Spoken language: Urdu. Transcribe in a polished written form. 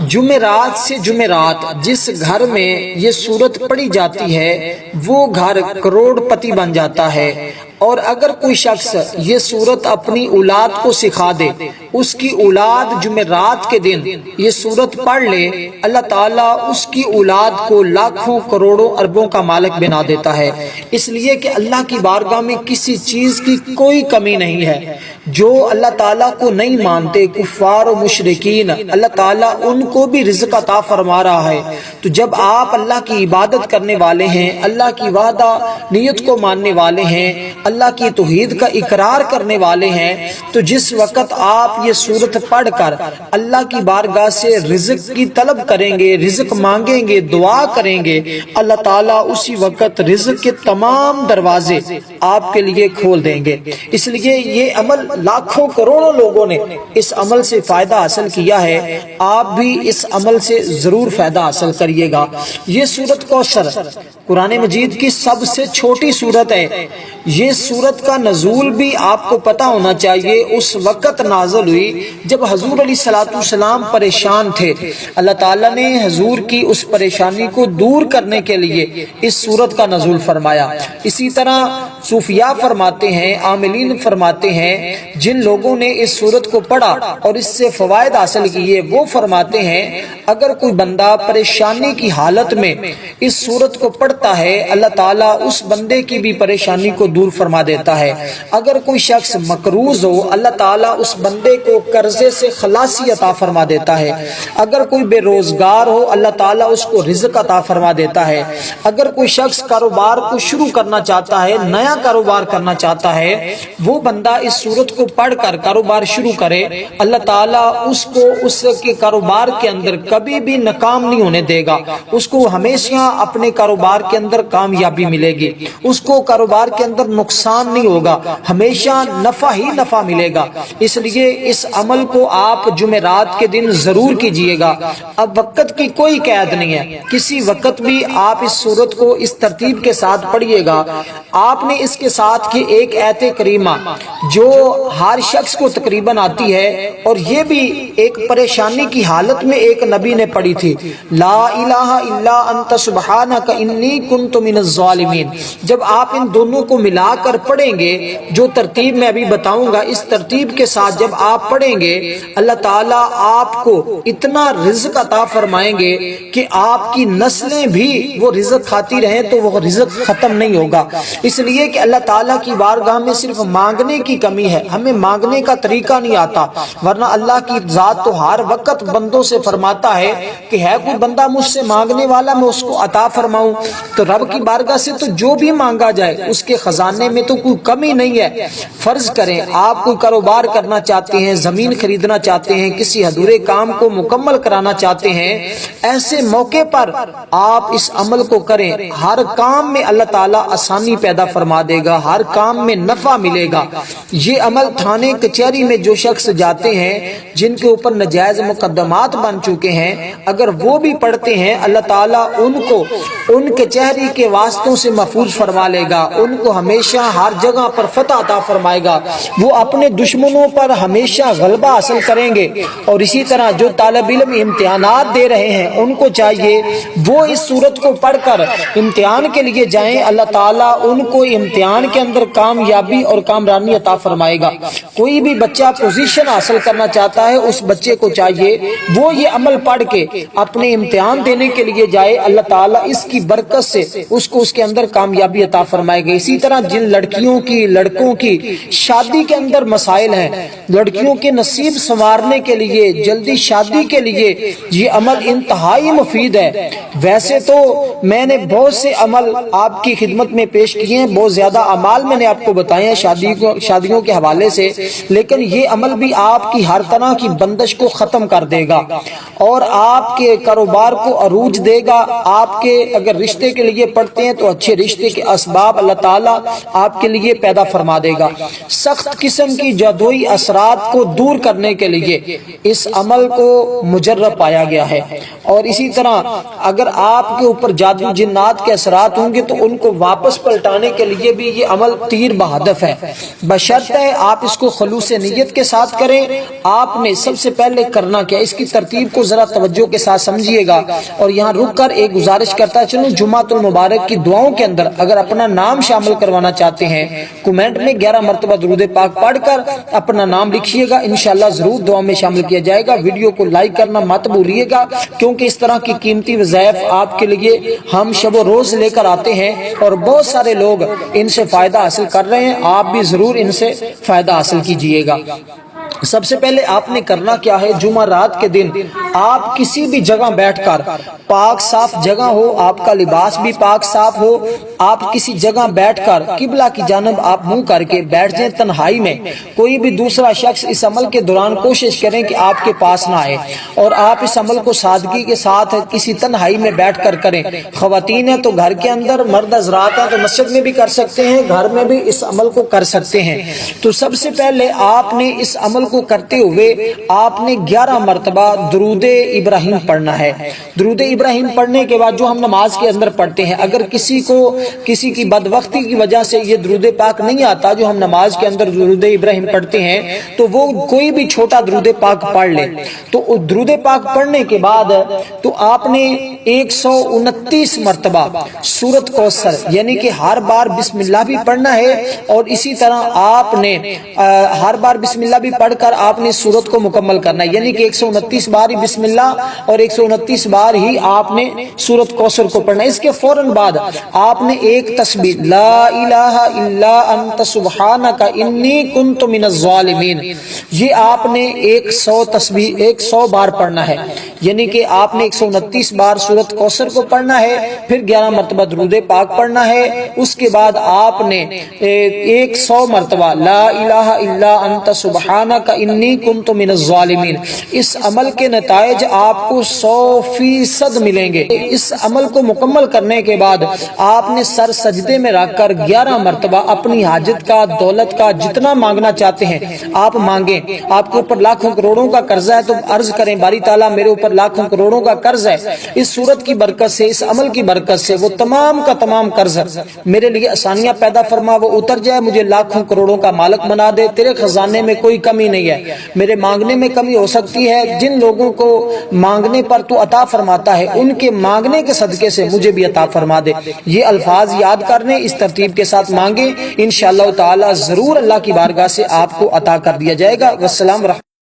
جمعرات سے جمعرات جس گھر میں یہ سورت پڑھی جاتی ہے وہ گھر کروڑ پتی بن جاتا ہے، اور اگر کوئی شخص یہ سورت اپنی اولاد کو سکھا دے، اس کی اولاد جمعرات کے دن یہ سورت پڑھ لے، اللہ تعالیٰ اس کی اولاد کو لاکھوں کروڑوں اربوں کا مالک بنا دیتا ہے، اس لیے کہ اللہ کی بارگاہ میں کسی چیز کی کوئی کمی نہیں ہے۔ جو اللہ تعالیٰ کو نہیں مانتے کفار و مشرکین، اللہ تعالیٰ ان کو بھی رزق عطا فرما رہا ہے۔ تو جب آپ اللہ کی عبادت کرنے والے ہیں، اللہ کی وعدہ نیت کو ماننے والے ہیں، اللہ کی توحید کا اقرار کرنے والے ہیں، تو جس وقت آپ یہ سورت پڑھ کر اللہ کی بارگاہ سے رزق کی طلب کریں گے، رزق مانگیں گے، دعا کریں گے، اللہ تعالیٰ اسی وقت رزق کے تمام دروازے آپ کے لیے کھول دیں گے۔ اس لیے یہ عمل لاکھوں کروڑوں لوگوں نے اس عمل سے فائدہ حاصل کیا ہے، آپ بھی اس عمل سے ضرور فائدہ حاصل کریے گا۔ یہ سورت کوثر قرآن مجید کی سب سے چھوٹی سورت ہے۔ یہ سورت کا نزول بھی آپ کو پتہ ہونا چاہیے، اس وقت نازل ہوئی جب حضور علیہ السلام پریشان تھے۔ اللہ تعالیٰ نے حضور کی اس پریشانی کو دور کرنے کے لیے اس سورت کا نزول فرمایا۔ اسی طرح صوفیاء فرماتے ہیں، عاملین فرماتے ہیں، جن لوگوں نے اس سورت کو پڑھا اور اس سے فوائد حاصل کیے، وہ فرماتے ہیں اگر کوئی بندہ پریشانی کی حالت میں اس سورت کو پڑھتا ہے، اللہ تعالیٰ اس بندے کی بھی پریشانی کو دور فرما دیتا ہے۔ اگر کوئی شخص مقروض ہو، اللہ تعالیٰ اس بندے کو قرضے سے خلاصی عطا فرما دیتا ہے۔ اگر کوئی بے روزگار ہو، اللہ تعالیٰ اس کو رزق عطا فرما دیتا ہے۔ اگر کوئی شخص کاروبار کو شروع کرنا چاہتا ہے، نیا کاروبار کرنا چاہتا ہے، وہ بندہ اس سورت کو پڑھ کر کاروبار شروع کرے، اللہ تعالیٰ اس کو اس کے کاروبار کے اندر کبھی بھی ناکام نہیں ہونے دے گا، اس کو ہمیشہ اپنے کاروبار کے اندر کامیابی ملے گی، اس کو کاروبار کے اندر نقصان نہیں ہوگا، ہمیشہ نفع ہی نفع ملے گا۔ اس لیے اس عمل کو آپ جمعرات کے دن ضرور کیجئے گا۔ اب وقت کی کوئی قید نہیں ہے، کسی وقت بھی آپ اس سورت کو اس ترتیب کے ساتھ پڑھیے گا۔ آپ نے اس کے ساتھ کی ایک آیت کریمہ جو ہر شخص کو تقریباً آتی ہے، اور یہ بھی ایک پریشانی کی حالت میں ایک نبی نے پڑھی تھی، لا الہ الا انت سبحانک انی کنت من الظالمین۔ جب آپ ان دونوں کو ملا کر پڑھیں گے، جو ترتیب میں ابھی بتاؤں گا، اس ترتیب کے ساتھ جب آپ پڑھیں گے، اللہ تعالیٰ آپ کو اتنا رزق عطا فرمائیں گے کہ آپ کی نسلیں بھی وہ رزق کھاتی رہیں تو وہ رزق ختم نہیں ہوگا۔ اس لیے کہ اللہ تعالیٰ کی بارگاہ میں صرف مانگنے کی کمی ہے، ہمیں مانگنے کا طریقہ نہیں آتا، ورنہ اللہ کی ذات تو ہر وقت بندوں سے فرماتا ہے کہ ہے کوئی بندہ مجھ سے مانگنے والا، میں اس کو عطا فرماؤں۔ تو رب کی بارگاہ سے تو جو بھی مانگا جائے اس کے خزانے میں تو کوئی کمی نہیں ہے۔ فرض کریں آپ کوئی کاروبار کرنا چاہتے ہیں، زمین خریدنا چاہتے ہیں، کسی ادھورے کام کو مکمل کرانا چاہتے ہیں، ایسے موقع پر آپ اس عمل کو کریں، ہر کام میں اللہ تعالیٰ آسانی پیدا فرما دے گا، ہر کام میں نفع ملے گا۔ یہ عمل تھانے کچہری میں جو شخص جاتے ہیں، جن کے اوپر ناجائز مقدمات بن چکے ہیں، اگر وہ بھی پڑھتے ہیں، اللہ تعالیٰ ان کو ان کچہری کے واسطوں سے محفوظ فرما لے گا، ان کو ہمیشہ ہر جگہ پر فتح عطا فرمائے گا، وہ اپنے دشمنوں پر ہمیشہ غلبہ حاصل کریں گے۔ اور اسی طرح جو طالب علم امتحانات دے رہے ہیں، ان کو چاہیے وہ اس سورت کو پڑھ کر امتحان کے لیے جائیں، اللہ تعالیٰ ان کو امتحان کے اندر کامیابی اور کامرانی عطا فرمائے گا۔ کوئی بھی بچہ پوزیشن حاصل کرنا چاہتا ہے، اس بچے کو چاہیے وہ یہ عمل پڑھ کے اپنے امتحان دینے کے لیے جائے، اللہ تعالیٰ اس کی برکت سے اس کو اس کے اندر کامیابی عطا فرمائے گا۔ اسی طرح جن لڑکیوں کی لڑکوں کی شادی کے اندر مسائل ہیں، لڑکیوں کے نصیب سنوارنے کے لیے، جلدی شادی کے لیے یہ عمل انتہائی مفید ہے۔ ویسے تو میں نے بہت سے عمل آپ کی خدمت میں پیش کیے ہیں، بہت زیادہ اعمال میں نے آپ کو بتائے ہیں شادیوں کے حوالے سے، لیکن یہ عمل بھی آپ کی ہر طرح کی بندش کو ختم کر دے گا اور آپ کے کاروبار کو عروج دے گا۔ آپ کے اگر رشتے کے لیے پڑھتے ہیں تو اچھے رشتے کے اسباب اللہ تعالیٰ آپ کے لیے پیدا فرما دے گا۔ سخت قسم کی جادوئی اثرات کو دور کرنے کے لیے اس عمل کو مجرب پایا گیا ہے۔ اور اسی طرح اگر آپ کے اوپر جادو جنات کے اثرات ہوں گے تو ان کو واپس پلٹانے کے لیے بھی یہ عمل تیر بہدف ہے، بشرطے آپ اس کو خلوص نیت کے ساتھ کریں۔ آپ نے سب سے پہلے کرنا کیا، اس کی ترتیب کو ذرا توجہ کے ساتھ سمجھیے گا، اور یہاں رک کر ایک گزارش کرتا چلوں، جمعۃ المبارک کی دعاؤں کے اندر اگر اپنا نام شامل کروانا چاہتے ہیں، کمنٹ میں 11 مرتبہ درود پاک پڑھ کر اپنا نام لکھیے گا، انشاءاللہ ضرور دعا میں شامل کیا جائے گا۔ ویڈیو کو لائک کرنا مت بھولیے گا، کیونکہ اس طرح کی قیمتی وظائف آپ کے لیے ہم شب و روز لے کر آتے ہیں، اور بہت سارے لوگ ان سے فائدہ حاصل کر رہے ہیں، آپ بھی ضرور ان سے فائدہ حاصل کیجئے گا۔ سب سے پہلے آپ نے کرنا کیا ہے، جمعرات کے دن آپ کسی بھی جگہ بیٹھ کر، پاک صاف جگہ ہو، آپ کا لباس بھی پاک صاف ہو، آپ کسی جگہ بیٹھ کر قبلہ کی جانب آپ منہ کر کے بیٹھ جائیں تنہائی میں۔ کوئی بھی دوسرا شخص اس عمل کے دوران کوشش کریں کہ آپ کے پاس نہ آئے، اور آپ اس عمل کو سادگی کے ساتھ کسی تنہائی میں بیٹھ کر کریں۔ خواتین ہیں تو گھر کے اندر، مرد حضرات ہیں تو مسجد میں بھی کر سکتے ہیں، گھر میں بھی اس عمل کو کر سکتے ہیں۔ تو سب سے پہلے آپ نے اس عمل کو کرتے ہوئے آپ نے 11 مرتبہ درود ابراہیم پڑھنا ہے۔ درود ابراہیم پڑھنے کے بعد جو ہم نماز کے اندر پڑھتے ہیں، اگر کسی کو کسی کی بدبختی کی وجہ سے یہ درود پاک نہیں آتا جو ہم نماز کے اندر درود ابراہیم پڑھتے ہیں، تو وہ کوئی بھی چھوٹا درود پاک پڑھ لے۔ تو درود پاک پڑھنے کے بعد تو آپ نے 129 مرتبہ سورۃ کوثر، یعنی کہ ہر بار بسم اللہ بھی پڑھنا ہے، اور اسی طرح آپ نے ہر بار بسم اللہ بھی پڑھ کر آپ نے سورت کو مکمل کرنا ہے، یعنی کہ 129 بار ہی بسم اللہ اور 129 بار ہی آپ نے سورۃ کوثر کو پڑھنا ہے۔ اس کے فوراً بعد آپ نے ایک تسبیح لا الہ الا انت سبحانک انی کنت من الظالمین، یہ آپ نے 100 تسبیح 100 بار پڑھنا ہے، یعنی کہ آپ نے 129 بار سورۃ کوثر کو پڑھنا ہے، پھر 11 مرتبہ درود پاک پڑھنا ہے، اس کے بعد آپ نے 100 مرتبہ لا الہ الا انت سبحانک انی کنت من الظالمین۔ اس عمل کے نتائج آپ کو 100% ملیں گے۔ اس عمل کو مکمل کرنے کے بعد آپ نے سر سجدے میں رکھ کر 11 مرتبہ اپنی حاجت کا، دولت کا، جتنا مانگنا چاہتے ہیں آپ مانگیں۔ آپ کے اوپر لاکھوں کروڑوں کا قرض ہے تو عرض کریں باری تعالیٰ میرے اوپر لاکھوں کروڑوں کا قرض ہے، اس صورت کی برکت سے، اس عمل کی برکت سے وہ تمام کا تمام قرض میرے لیے آسانیاں پیدا فرما، وہ اتر جائے، مجھے لاکھوں کروڑوں کا مالک بنا دے، تیرے خزانے میں کوئی کمی نہیں ہے۔ میرے مانگنے میں کمی ہو سکتی ہے، جن لوگوں کو مانگنے پر تو عطا فرماتا ہے ان کے مانگنے کے صدقے سے مجھے بھی عطا فرما دے۔ یہ الفاظ یاد کرنے، اس ترتیب کے ساتھ مانگیں، انشاءاللہ تعالی ضرور اللہ کی بارگاہ سے آپ کو عطا کر دیا جائے گا۔ والسلام